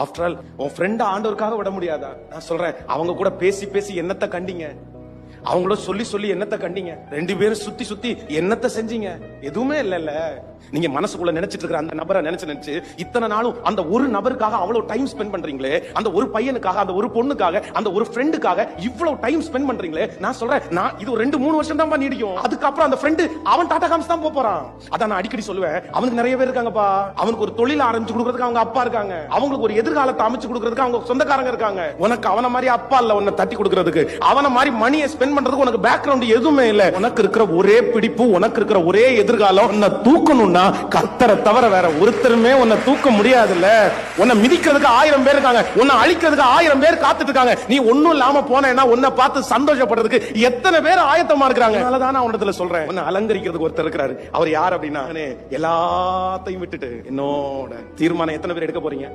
After all உன் friend ஆண்டவருக்காக விட முடியாதா? நான் சொல்றேன், அவங்க கூட பேசி பேசி என்னத்த கண்டீங்க? அவங்கள சொல்லி சொல்லி என்னத்த கண்டீங்க? 2 பேரும் சுத்தி சுத்தி என்னத்த செஞ்சீங்க? எதுவுமே இல்லல்ல. நீங்க மனசுக்குள்ள நினைச்சிட்டு இருக்கிற அந்த நபரை நினைச்சு இத்தனை நாளும் அந்த ஒரு நபருக்காக அவ்வளவு டைம் ஸ்பெண்ட் பண்றீங்களே, அந்த ஒரு பையனுக்காக, அந்த ஒரு பொண்ணுக்காக, அந்த ஒரு ஃப்ரெண்டுக்காக இவ்வளவு டைம் ஸ்பெண்ட் பண்றீங்களே. நான் சொல்றேன், நான் இது 2-3 வருஷம் தான் நீடிக்கும். அதுக்கப்புறம் அந்த ஃப்ரெண்டு அவன் டாடா காமிச்சு தான் போறான். அதான் நான் அடிக்கடி சொல்லுவேன், அவனுக்கு நிறைய பேர் இருக்காங்கப்பா. அவனுக்கு ஒரு தொழில் ஆரம்பிச்சு கொடுக்கறதுக்கு அவங்க அப்பா இருக்காங்க. அவங்களுக்கு ஒரு எதிர்காலத்தை அமைச்சு கொடுக்கறதுக்கு அவங்க சொந்தக்காரங்க இருக்காங்க. உனக்கு அவன மாதிரி அப்பா இல்ல உன்னை தட்டி கொடுக்கறதுக்கு. அவன மாதிரி மணியை ஸ்பெண்ட் பண்றதுக்கு உனக்கு பேக்ரவுண்ட் எதுவுமே இல்ல. உனக்கு இருக்கிற ஒரே பிடிப்பு, உனக்கு இருக்கிற ஒரே எதிர்காலம், உன்னை தூக்கணும்னா கர்த்தரை தவிர வேற ஒருத்தருமே உன்னை தூக்க முடியாதுல்ல. உன்னை மிதிக்கிறதுக்கு 1000 பேர் இருக்காங்க, உன்னை அழிக்கிறதுக்கு 1000 பேர் காத்துட்டு இருக்காங்க. நீ ஒண்ணும் இல்லாம போனேன்னா உன்னை பார்த்து சந்தோஷப்படுறதுக்கு எத்தனை பேர் ஆயத்தமா இருக்காங்க. அதனாலதான் நான் உன்னத்துல சொல்றேன், உன்னை அலங்கரிக்கிறதுக்கு ஒருத்தர் இருக்கிறாரு. அவர் யார் அப்படின்னா, எல்லாத்தையும் விட்டுட்டு என்னோட தீர்மானம் எத்தனை பேர் எடுக்க போறீங்க?